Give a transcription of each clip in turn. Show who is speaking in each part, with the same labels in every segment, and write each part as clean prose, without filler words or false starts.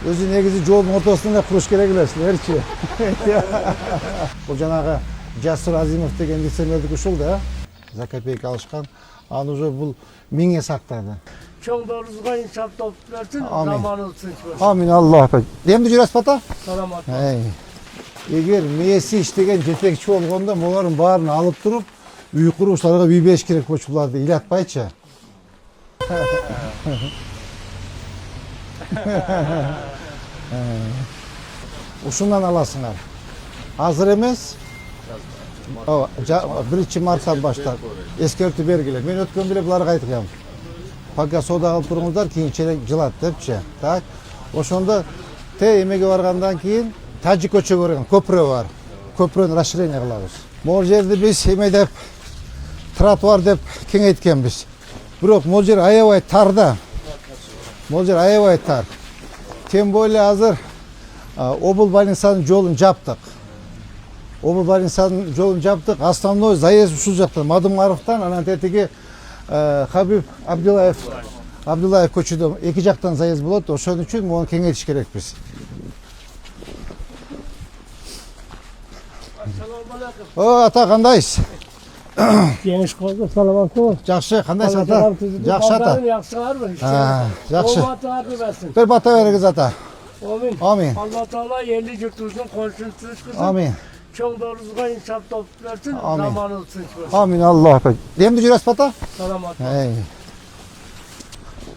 Speaker 1: Өзü негізі жолдың ортасында құруш керек елесілерші. Бұл жаңағы Жасур Азимов деген лицемердік ушул да, за копейка алышқан. Ал уже бұл меңе сақтады.
Speaker 2: Çoğunlarınızga inşaat toplu versin, zamanınız sıçmasın.
Speaker 1: Amin Allah. Demді жүрәс бата?
Speaker 2: Salamat.
Speaker 1: Егер мейесі іштеген жетекші болғанда, олардың барын алып тұрып, үй құрушыларға үй беш керек көшіларды илатпайчы. Ушундан аласыңар. Азыр емес, 1 марттан баштап ескерту бергілер. Мен өткен біле бұларға айтқам. Пока сода алып тұрыңыздар, кейін челек жылат депче. Так, ошонда емеге барғандан кейін Тажик көчө көрген көпірі бар. Көпірін расширение қылабыз. Мол жерді біз еме деп, тротуар деп кеңейткенбіз. Бирок мол жер аябай тарда. Мол жер аябай тар. Тем более азыр обыл больницанын жолун жаптык. Обыл больницанын жолун жаптык. Основной заезд ушул жактан Мадымаровтан анан тетиги Хабиб Абдуллаев көчөдө эки жактан заезд болот. Ошон үчүн муну кеңейтиш керекпиз. Ата кандайсыз?
Speaker 2: Geniş kaldı, salamat ol.
Speaker 1: Жакшы, кандайсыз ата? Жакшы ата. Жакшы. Bir bata veriniz ata.
Speaker 2: Amin.
Speaker 1: Amin.
Speaker 2: Allah Teala yerli yurtumuzun komşusunu sıçkısın.
Speaker 1: Amin.
Speaker 2: Çoğunlarınızga inşaat toplu versin,
Speaker 1: Amin.
Speaker 2: zamanınız sıçmasın.
Speaker 1: Amin Allah. Demді жүрәс бата?
Speaker 2: Salamat ol.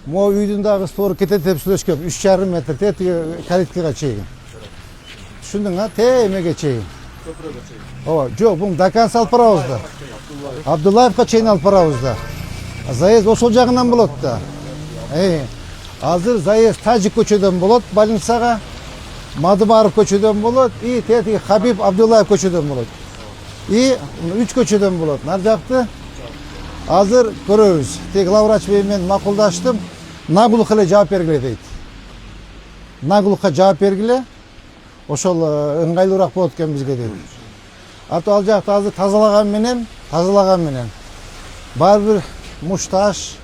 Speaker 1: Мо үйдүн дагы стору кетет деп сүйлөшкөм. 3,5 метр тетиги калиткага чейин. Түшүндүң а? Эмеге чейин. Ооба, жок, бул до конца алып барабызда. Абдуллаевка чейин алып барабызда. Заезд ошол жагынан болот да. Азыр заезд Тажик көчөдөн болот больницага, Мадымаров көчөдөн болот, и тетиги Хабиб Абдуллаев көчөдөн болот. И 3 көчөдөн болот. Нар жакты азыр көрөбүз. Тек главврач менен макулдаштым. Нагулукка эле жооп бергиле дейт. Нагулукка жооп бергиле. Ошол ыңгайлуураак болот экен бизге дейт. Аты ал жакта азыр тазалаган менен баары бир мушташ,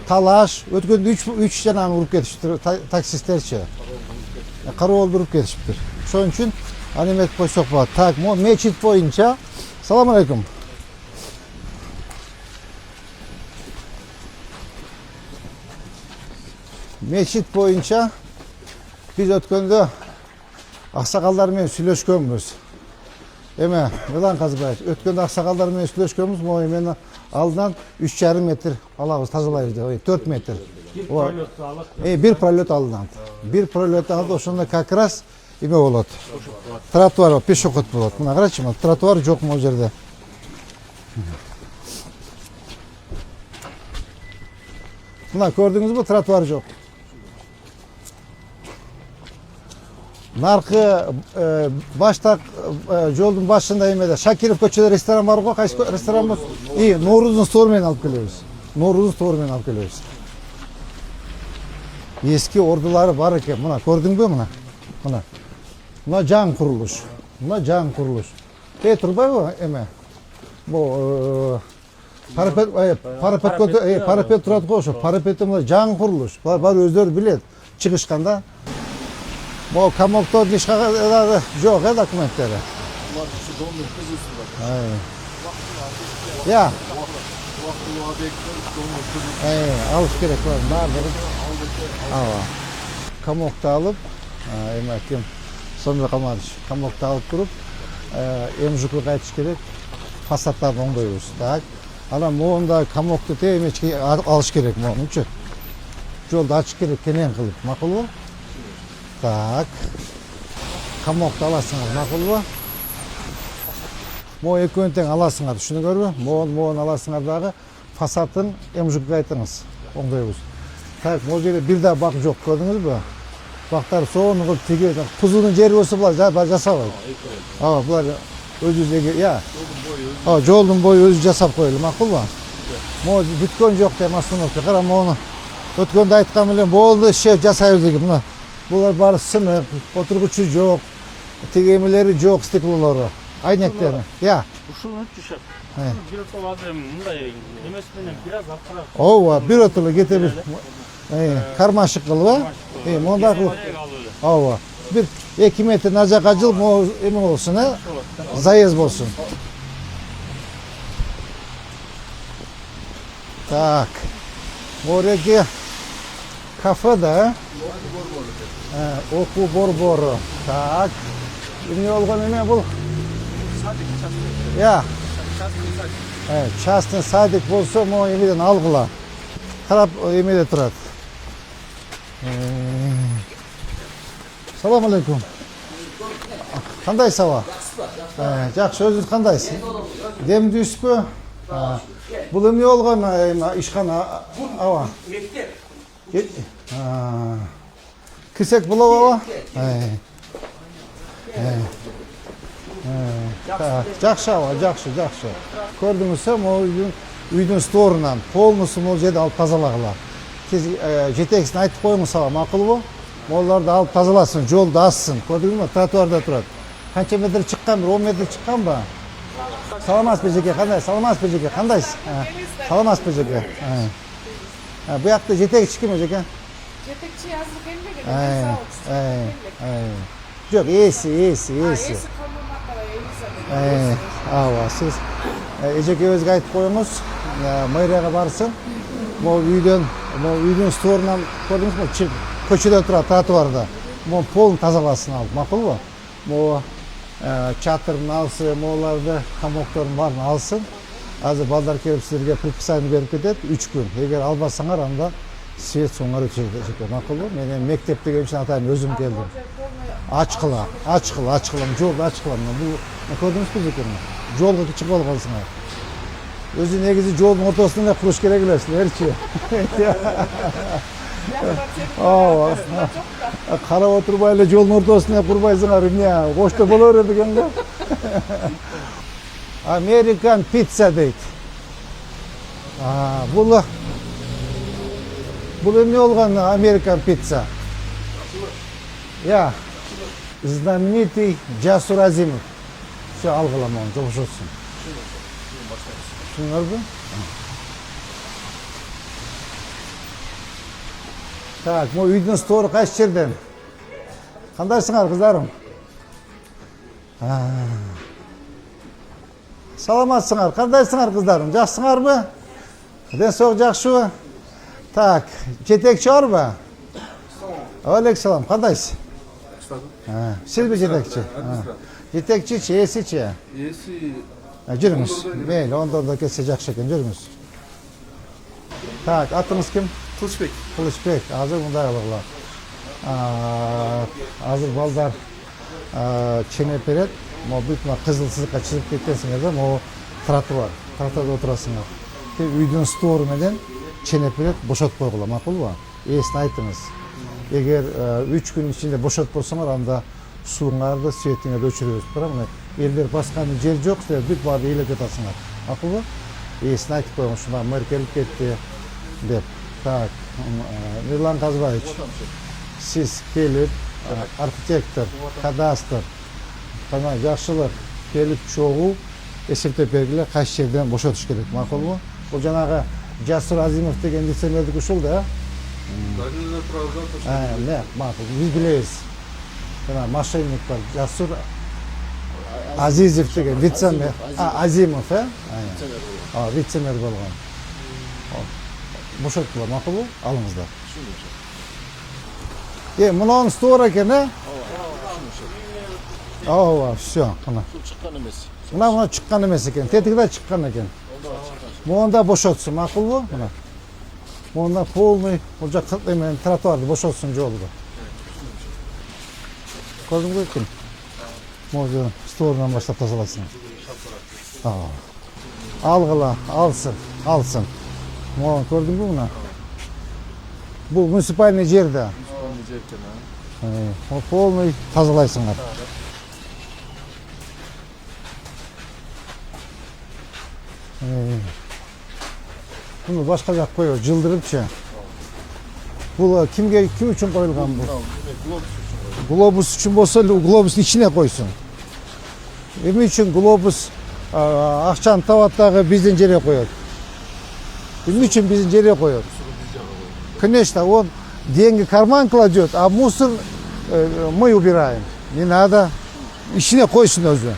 Speaker 1: талаш, өткөндө 3 жананы уруп кетишиптир таксисттерчи. Кароолду уруп кетишиптир. Ошон үчүн аны эметип койсок болот. Так, мо мечит боюнча. Салам алейкум. Мечит боюнча биз өткөндө аксакалдар менен сүйлөшкөнбүз. Эме, Милан Казбаев, өткөндө аксакалдар менен сүйлөшкөнбүз, могу эмен алдынан 3,5 метр алабыз, тазалайбыз деп, 4 метр. Bir пролет алынат. Bir пролет алды, ошондо как раз эме болот. Тротуар, пешоход болот. Мына карачы, тротуар жок могу жерде. Мына көрдүңүзбү, тротуар жок. Наркы баштак жолдун башында эмеде Шакиров көчөдө ресторан бар го, кайсы ресторан болот? Ноорузун стор менен алып келебиз. Ноорузун стор менен алып келебиз. Эски ордулары бар экен. Мына көрдүңбү мына? Мына жаңы курулуш. Турбайбы эме? Бу парапет турат го ошо. Парапети мына жаңы курулуш. Бар өздөрү билет. Чыгышканда Мо камоктон ишкага жок документтери. Я. Алыш керек бар. Баардыгы. Камокто алып, эме ким? Сомир Камадыш. Камокто алып туруп, МЖК кайтыш керек. Фасадтарды оңдойбуз. Так. Анан моунда камокто темечке алыш керек моунчу. Жолду ачыш керек кенен кылып, макулбу? Так. Камокто аласыңар, макулбу? Мо экөөнү тең аласыңар, түшүнүңөрбү? Моун аласыңар дагы фасадын МЖК айтыңыз, оңдойбуз. Так, могу жерде бир да бак жок, көрдүңүзбү? Бактар сонун кылып тиги, кузунун жери болсо булар жасабайт. Булар өзү жолдун бою өзү жасап коелу, макулбу? Могу бүткөн жок дейм остановка. Кара мону өткөндө айткан элем, болду, шеф жасайбыз деген. Мына булар баары сынык, отургучу жок, тиги эмелери жок, стеклолору, айнектери.
Speaker 3: Ушуну түшөт. Бир отолу азыр мындай эмес менен бир аз алкарак.
Speaker 1: Ооба, бир отолу кетеби. Karmaşık kılıp, monda kılıp. Ava. Bir 2 metre naca acıl mo emin olsun ha. Zayız olsun. Tak. Oraya kafada oku boru. Tak. Ne olgan ne bu? Ya. Evet, частный садик болса, mo emiden algıla. Karab emide turat. Салам алейкум. Кандайсыз аба? Жакшы, өзүңүз кандайсыз? Дем түспү? Бул эмне болгон ишкана аба? Мектеп. Кирсек болобу аба? Жакшы аба, жакшы. Көрдүңүзбү, могу үйдүн сторунан полностью могу жерди алып тазалагыла. Жетекисин айтып коюңуз аба, макулбу? Молларды алып тазаласын, жолду ассın. Көрдүңүзбү, тротуарда турат. Канча метр чыккан, 10 метр чыккан ба? Саламатсызбы жеке, кандай? Саламатсызбы жеке, кандайсыз? Саламатсызбы жеке. Bu yakta жетекчи ким жеке?
Speaker 3: Жетекчи азыр келбеген.
Speaker 1: Жок, эси.
Speaker 3: Эси Камылматова Элизабет.
Speaker 1: Ава, сиз эжекебизге айтып коюңуз, мэрияга барсын. Могу үйдүн сторунан көрдүңүзбү? Көчөдө турат, тротуарда. Могу полун тазаласын алып, макулбу? Могу чатырдын алсы, могуларды, камоктордун баарын алсын. Азыр балдар келип силерге предписание берип кетет 3 күн. Эгер албасаңар, анда свет соңуна өтөйт, макулбу? Мен мектеп деген үчүн атайын өзүм келдим. Ачкыла, жолду ачкыла. Бул көрдүңүзбү жекени? Жолго чыгып алгансыңар. Өзү негизи жолдун ортосунда куруш керек эле силерчи. Карап отурбай эле жолдун ортосуна курбайсыңар, эмне? Кошто боло берет экен го. Amerikan pizza deyт. Бул эмне болгон Amerikan pizza? Я. Знаменитый Жасур Азимов. Все, алгылам onu, жогушосун. Түшүңөрбү? Так, могу үйдүн стору кайсы жерден? Кандайсыңар, кыздарым? Саламатсыңар, кандайсыңар, кыздарым? Жакшысыңарбы? Ден соң жакшыбы? Так, жетекчи барбы? Алейкум, кандайсыз? Сизби жетекчи? Жетекчичи, эсичи?
Speaker 4: Эси.
Speaker 1: Жүрүңүз. Мейли, ондордо кетсе жакшы экен, жүрүңүз. Так, атыңыз ким?
Speaker 4: Кылычбек.
Speaker 1: Кылычбек, азыр мындай кылгыла. Азыр балдар ченеп берет. Могу бүт кызыл сызыкка чыгып кеткенсиңер да, могу тротуар. Тротуарда отурасыңар. Үйдүн стору менен ченеп берет, бошотуп койгула, макулбу? Эсин айтыңыз. Эгер 3 күн ичинде бошотпосоңор, анда сууңарды, светиңерди өчүрөбүз. Бирок мына элдер баскан жер жок, силер бүт баарды ээлеп жатасыңар. Макулбу? Эсин айтып коюңуз, ушунда мэр келип кетти деп. Так, Мирлан Казбаевич, сиз келип, архитектор, кадастр, кана жакшылык келип чогуу эсептеп бергиле, кайсы жерден бошотуш керек, макулбу? Бул жанагы Жасур Азимов деген лицемердики ушул да? Не, макул, биз билебиз. Жана мошенник бар, Жасур Азизов деген вице-мэр, Азимов, вице-мэр болгон. Бошоттула, макулбу? Алыңыздар. Мынанын стор экен, Ооба, все, мына.
Speaker 4: Чыккан эмес.
Speaker 1: Мына чыккан эмес экен, тетигде чыккан экен. Монда бошотсун, макулбу? Мына. Монда полный, бул жак эмен тротуарды бошотсун жолду. Көрдүңбү экен? Могу сторунан баштап тазалайсың. Алгыла, алсын. Могу көрдүңбү мына? Бул муниципальный жерде. Полный тазалайсыңар. Bunu başka жак koyuyor, жылдырыпчы. Бул ким үчүн коюлган бул? Глобус үчүн болсо, глобустун ичине койсун. Эми үчүн глобус акчаны табат дагы биздин жерге коет. Эмне үчүн биздин жерге коет? Конечно, он деньги в карман кладет, а мусор мы убираем. Не надо. İşine koysun özü.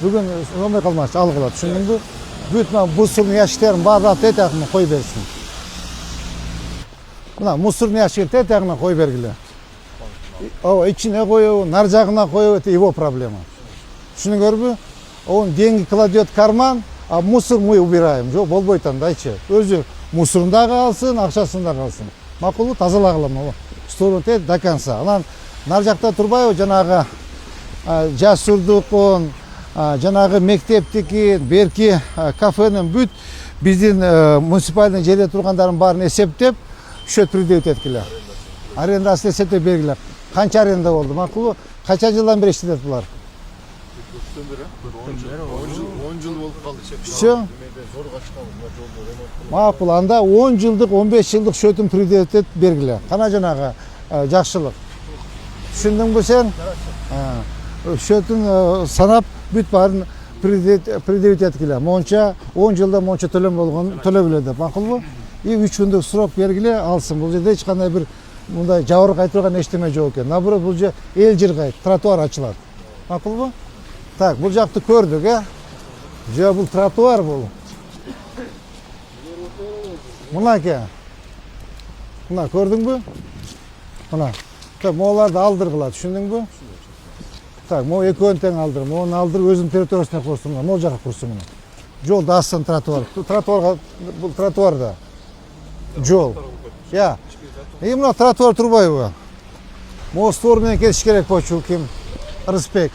Speaker 1: Bugün olmay kalmaz, algılat. Düşündün mü? Bütün musurun yaşlarını bardak tetakına koy versin. Buna musurun yaşlarını tetakına koy vergili. O içine koyuyor, narcağına koyuyor, это его проблема. Şunu gör mü? Он деньги кладет в карман, а мусор мы убираем. Жоқ, болбойт андайчы. Өзü мусорunda қалсын, ақшасында қалсын. Мақұлы тазалағылам ол. Сторон тет до конца. Анан нар жақта турбай, жанагы жасурдукун, жанагы мектептики, берки кафенин бүт биздин муниципальный жерде тургандардын баарын эсептеп, счет предъявить эткиле. Арендасын эсептеп бергиле. Канча аренда болду? Макулу канча жылдан бери иштетет булар?
Speaker 4: 10 жыл болуп калды.
Speaker 1: Все. Макул, анда 10 жылдык, 15 жылдык счетун предъявить этип бергиле. Кана жанагы жакшылык. Түшүндүңбү сен? Счетун санап бүт баарын предъявить эткиле. Монча 10 жылда монча төлөм болгон төлөп эле деп. Макулбу? И 3 күндүк срок бергиле алсын. Бул жерде эч кандай бир мындай жабыр кайтырган эчтеме жок экен. Наоборот, бул же эл жыргайт, тротуар ачылат. Макулбу? Так, бул жакты көрдүк, же бул тротуар бул. Мына ке. Мына көрдүңбү? Мына. Так, мооларды алдыргыла, түшүндүңбү? Так, мо экөөнү тең алдыр. Мону алдырып өзүнүн территориясына курсун, могу жака курсун муну. Жол да астын тротуар. Тротуарга бул тротуарда. Жол. Я. Мына тротуар турбайбы? Могу стор менен кетиш керек болчу ким? Рыспек.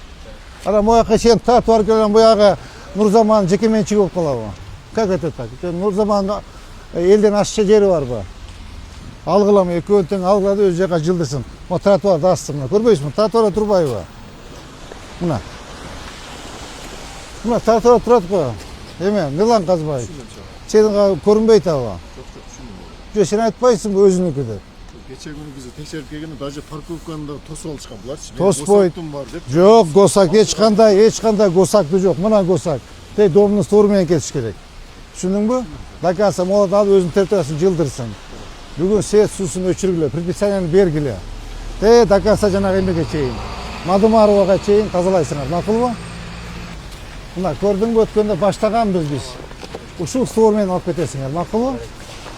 Speaker 1: Ана мояка чейин тротуар келген буягы Нурзаман жекеменчиги болуп калабы? Как это так? Нурзаман элден ашча жери барбы? Алгылам экөөнү тең алгылады, өз жака жылдырсын. Мо тротуар да астын. Көрбөйсүңбү? Тротуарда турбайбы? Мына. Мына тротуар турат го. Эме, Милан Казбаев. Сенин көрүнбөйт аба. Жо, сен айтпайсыңбы өзүнүкү деп?
Speaker 4: Geçen günü bizi tekşerip gelgende даже парковканы тосуп алышкан булар.
Speaker 1: Тоспойт. Жок, госак эч кандай госактуу жок. Мына госак. Тей домдун стору менен кетиш керек. Түшүндүңбү? Дакаса молот алып өзүнүн территориясын жылдырсын. Бүгүн свет суусун өчүргүлө, предписанияны бергиле. Дакаса жанагы эмеге чейин. Мадумаровага чейин тазалайсыңар. Макулбу? Мына көрдүңбү, өткөндө баштаганбыз биз. Ушул стор менен алып кетесиңер. Макулбу?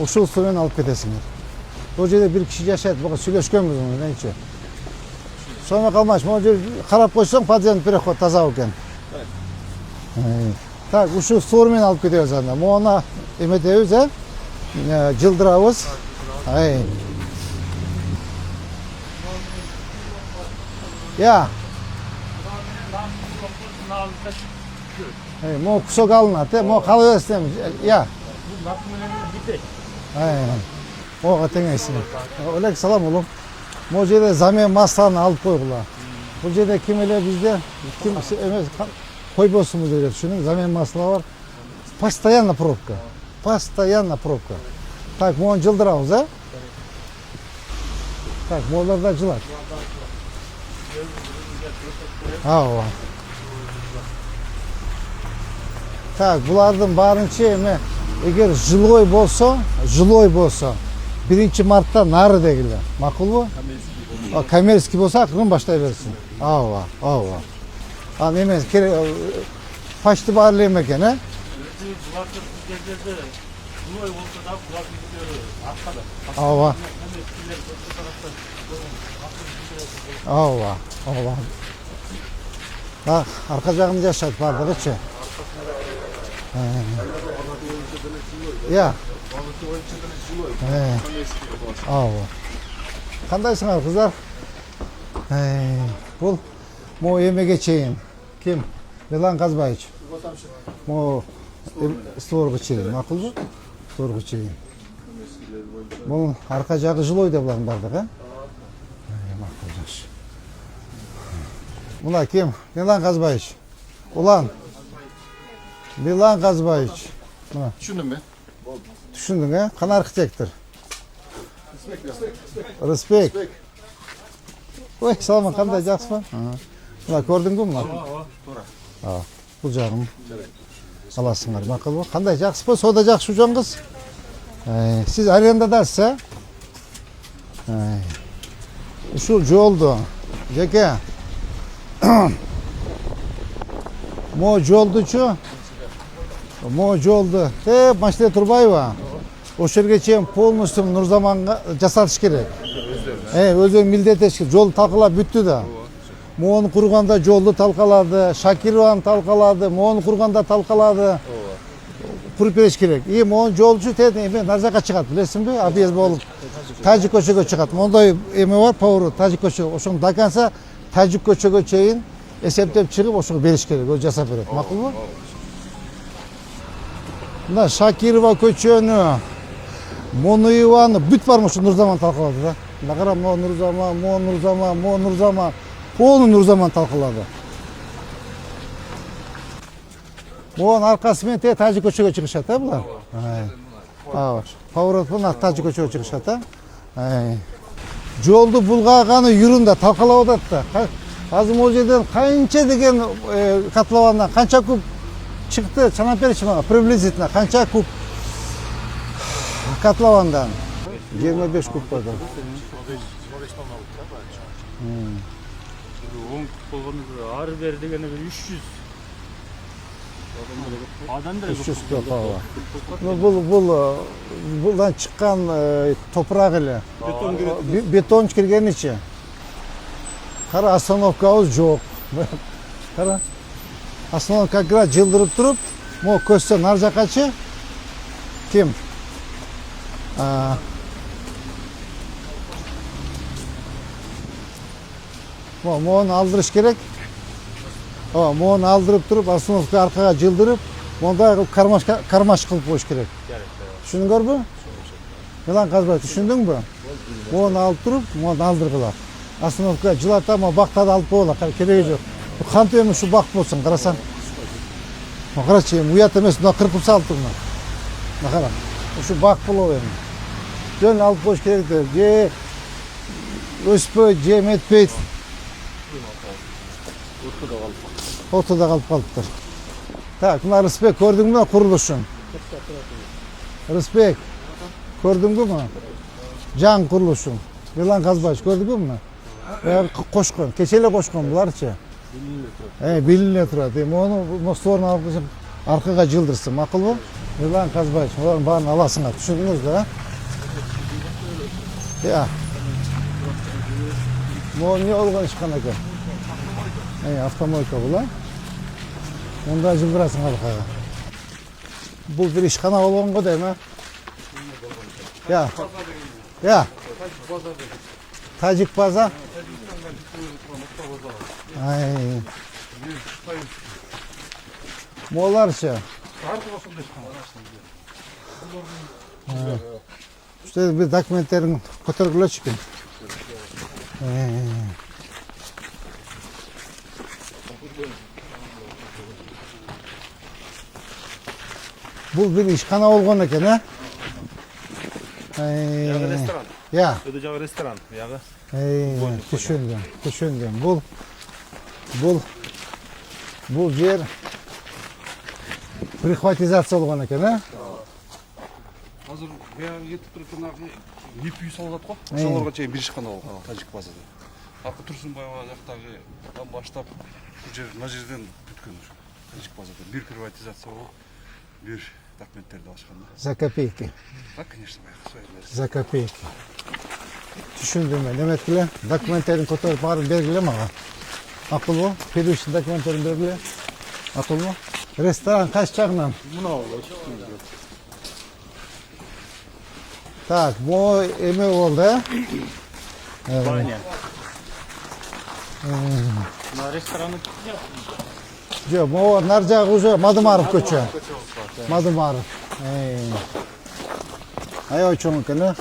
Speaker 1: Ушул стор менен алып кетесиңер. Бул жерде бир киши жашайт, буга сүйлөшкөнбүз мынча. Сомой калмаш, могу жер карап койсоң, подземный переход таза экен. Так, ушул стор менен алып кетебиз анда. Мону эметебиз, жылдырабыз. Я. Могу кусок алынат, могу калып берсем. Я. Ого теңейсиң. Алейкум салам улум. Могу жерде замен масланы алып койгула. Бул жерде ким эле бизде ким эмес койбосун бул жерде, түшүнүң, замен масла бар. Постоянно пробка. Постоянно пробка. Так, мону жылдырабыз, Так, молар да жылат. Ооба. Так, булардын баарынча эме эгер жилой болсо, 1 мартта нары дегиле. Макулбу? Коммерческий болсо акырын баштай берсин. Ооба. Ал эмес почти баары эле экен, Ооба. Так, арка жагында жашайт бардыгычы. Я. Кандайсыңар кыздар? Бул могу эмеге чейин ким? Милан Казбаевич. Могу сторго чейин, макулбу? Сторго чейин. Бул арка жагы жилой деп булардын бардыгы, макул, жакшы. Мына ким? Милан Казбаевич. Улан. Милан Казбаевич.
Speaker 4: Түшүндүм мен.
Speaker 1: Түшүндүң, Кана архитектор? Рыспек. Ой, саламат, кандай, жакшысызбы? Мына көрдүңбү мына? Ооба. Бул жагым. Аласыңар, макулбу? Кандай, жакшысызбы? Сода жакшы жон кыз? Сиз арендадасыз, Ушул жолду жеке могу жолдучу могу жолду машина турбайбы ошол жерге чейин полностью Нурзаманга жасатыш керек өзүнүн милдеттеш жолду талкалап бүттү да могуну курганда жолду талкалады Шакированы талкалады могуну курганда талкалады куруп бериш керек и могу жолчу эме нар жака чыгат билесиңби объезд болуп Тажик көчөгө чыгат моундай эме бар поворот Тажик көчөгө ошону до конца Тажик көчөгө чейин эсептеп чыгып ошого бериш керек өзү жасап берет макулбу мына Шакирова көчөнү Монуеваны бүт бармы ушу Нурзаман талкалады да мына кара могу Нурзаман полный Нурзаман талкалады могунун аркасы менен тээ Тажик көчөгө чыгышат булар поворот менен Тажик көчөгө чыгышат жолду булгаганы юрун да талкалап атат да азыр могу жерден канча деген котловандан канча куб чыкты санап беричи мага приблизительно канча куб котловандан 25 куб бар
Speaker 2: ары бери дегенде 300 адамдар
Speaker 1: 300 куб булдан чыккан топурак эле бетон киргеничи кара остановкабыз жок кара остановка как раз жылдырып туруп могу көзсө нар жакачы ким могуну алдырыш керек могуну алдырып туруп остановка аркага жылдырып мондай кылып кармаш кылып коюш керек түшүндүңөрбү Милан Казбаев түшүндүңбү могуну алып туруп могуну алдыргыла остановка жылата ма бактарды алып койгула кереги жок кантип эми ушу бак болсун карасаң карачы эми уят эмес мына кырпып салыптыр мына кара ушу бак болобу эми жөн алып коюш керек да же өспөйт же эметпейт ортодо калып калыптыр так мына Рысбек көрдүңбү курулушун Рысбек көрдүңбү жаңы курулушун Милан Казбаевич көрдүңбү муну кошкон кечээ эле кошкон буларчы билине турат эми мону мостторун алып аркага жылдырсын макулбу Милан Казбаевич булардын баарын аласыңар түшүндүңүз да могу эмне болгон ишкана экен автомойка бул мында жылдырасың аркага бул бир ишкана болгон го дейм Тажик база моларчы уште бир документтериң көтөргүлөчү экен бул бир ишкана болгон экен
Speaker 5: Ресторан. Öde jagı restoran. Yağı.
Speaker 1: Түшүндүм. Бул жер прихватизация болгон экен,
Speaker 5: Азыр баягы кетип турган үй салып атат го. Ошолорго чейин бир ишкана болгон Тажик базада. Акы Турсунбаева жактагы баштап бул жер мына жерден бүткөн ушу. Тажик базада бир приватизация болуп, бир документтерди алышканда.
Speaker 1: За копейки.
Speaker 5: Так, конечно, баягы.
Speaker 1: За копейки. Түшүндүм мен. Эметкиле документтерин көтөрүп барып бергиле мага. Акылбы? Первичный документтерин бергиле. Акылбы? Ресторан кайсы жагынан?
Speaker 4: Мынау
Speaker 1: Так, бу эме болду,
Speaker 2: Баня. На рестораны
Speaker 1: Жок, могу нар жагы уже Мадымаров көчө. Мадымаров. Аябай чоң экен,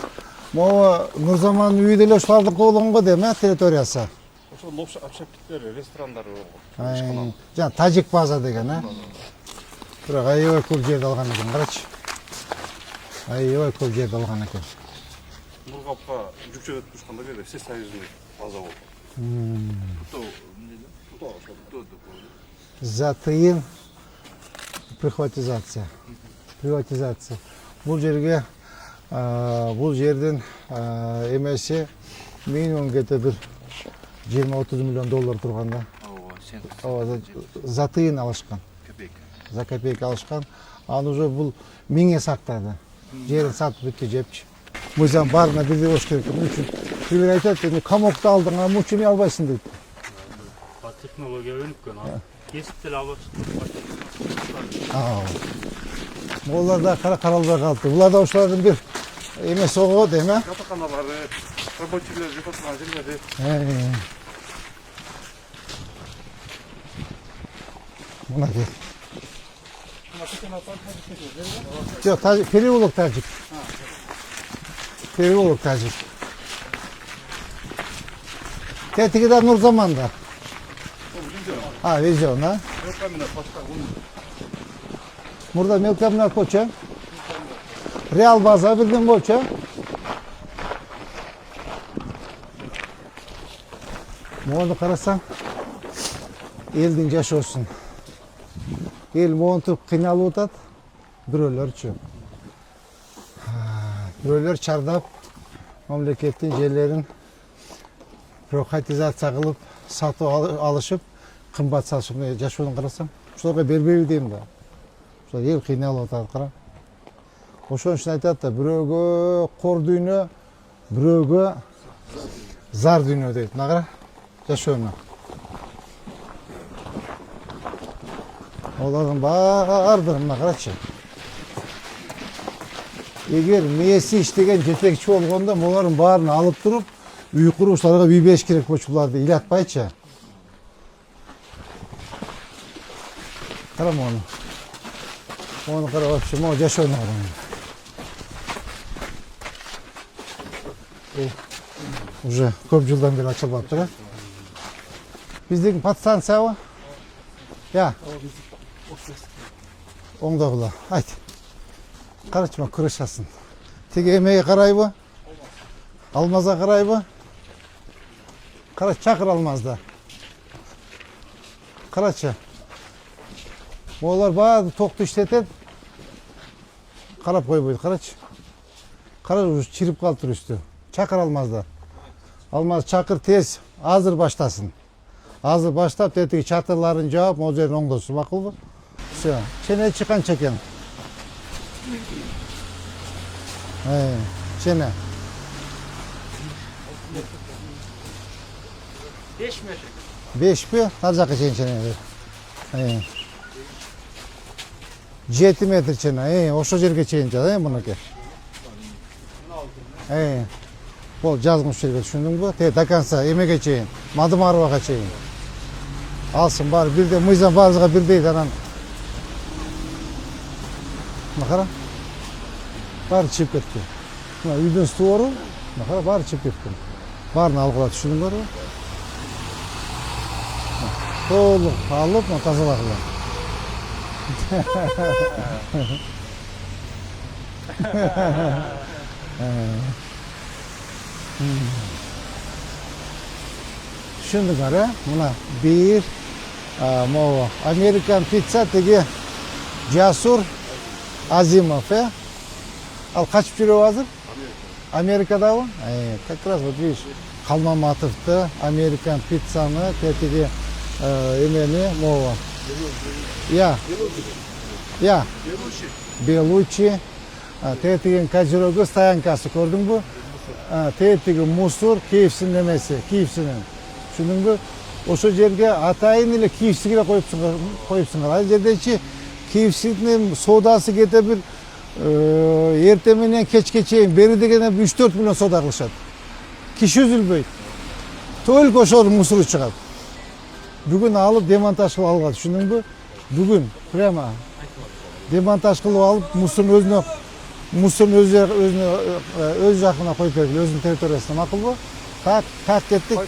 Speaker 1: Могу Нурзамандын үйү деле ушулардыкы болгон го дейм, территориясы.
Speaker 5: Ошол общаптиктер, ресторандар болгон.
Speaker 1: Жана Тажик база деген, Бирок аябай көп жерди алган экен, карачы. Аябай көп жерди алган экен.
Speaker 5: Нургапка жүкчө өтүп турганда бери все союзный база болду.
Speaker 1: За тыйын приватизация. Бул жерге Бул жердин эмеси минимум кете бир 20-30 миллион доллар турганда. За тыйын алышкан. За копейка алышкан. Аны уже бул миңе сактады. Жерин сатып бүтү жепчи. Мыйзам баарына бирдей болуш керек. Мун үчүн бир айтат, эми камокто алдың, а мунча эме албайсың дейт.
Speaker 6: Технология өнүккөн. Кесип деле албайсың.
Speaker 1: Олар да каралбай калды. Булар да ошолордун бир эмеси огот эми.
Speaker 5: Жатаканалары, рабочийлер жашатылган жерлери.
Speaker 1: Мынакей. Жоқ, переулок Тажик. Переулок Тажик. Тетигида Нурзаманда. Визион, а? Мурда мелкомбинат болчу. Реал база бирден болчу. Мону карасаң, элдин жашоосун. Эл монтуп кыйналып атат, бирөөлөрчү. Бирөөлөр чардап, мамлекеттин жерлерин приватизация кылып, сатып алышып, кымбат салышып жашоодун карасаң, ошолорго бербейби дейм да. Ошол эл кыйналып атат, кара. Ошон үчүн айтат да, бирөөгө кор дүйнө, бирөөгө зар дүйнө дейт. Мына кара, жашоону. Олардың бардығы мына қарачы. Егер мээси иштеген жетекчи болгондо, олардың барын алып туруп, үй курушуларга үй бериш керек болчу, буларды ыйлатпайчы. Кара мону. Мону кара, вообще, могу жашоону кара. Уже көп жылдан бери ачылып атыр. Биздин подстанциябы? Я. Оңдогула. Айт. Карачыма крышасын. Теге эмеге карайбы? Алмазга карайбы? Кара, чакыр алмазда. Карачы. Олар баары токту иштетет. Карап койбойт, карачы. Кара, уже чирип калыптыр үстү. Чакыр алмазда. Алмаз чакыр тез, азыр баштасын. Азыр баштап, тетиги чатырларын жаап, могу жерин оңдосун, макулбу? Все. Ченечи канча экен? Чене.
Speaker 6: 5 метр.
Speaker 1: 5 ар жака чейин чене. 7 метр чене. Ошо жерге чейин жа, мынакей. Бул жазгыч жерге түшүндүңбү? До конца эмеге чейин, Мадымарбага чейин. Алсын бар, бирде мыйзам баарыбызга бирдей анан. Мына кара. Баары чип кеткен. Мына үйдүн стуору, мына кара, баары чип кеткен. Баарын алгыла түшүндүңбү? Толук алып, мына тазалагыла. Түшүндүңөр, мына бир могу American pizza теги Жасур Азимов, Ал качып жүрөбү азыр? Америкадабы? Как раз вот видишь, Калмаматовду, American pizzаны, теги эмени могу. Белучи. Тетиген Кожерогу стоянкасы көрдүңбү? Тетиги мусор Киевсин эмеси, Киевсинин. Түшүндүңбү? Ошо жерге атайын эле Киевсиге коюпсуңар. Ал жердечи Киевсиндин соодасы кете бир эртең менен кечке чейин бери дегенде 3-4 миллион соода кылышат. Киши үзүлбөйт. Только ошол мусор чыгат. Бүгүн алып демонтаж кылып алган, түшүндүңбү? Бүгүн прямо демонтаж кылып алып мусорун өз жакына коюп бергиле, өзүнүн территориясына, макулбу? Так кеттик.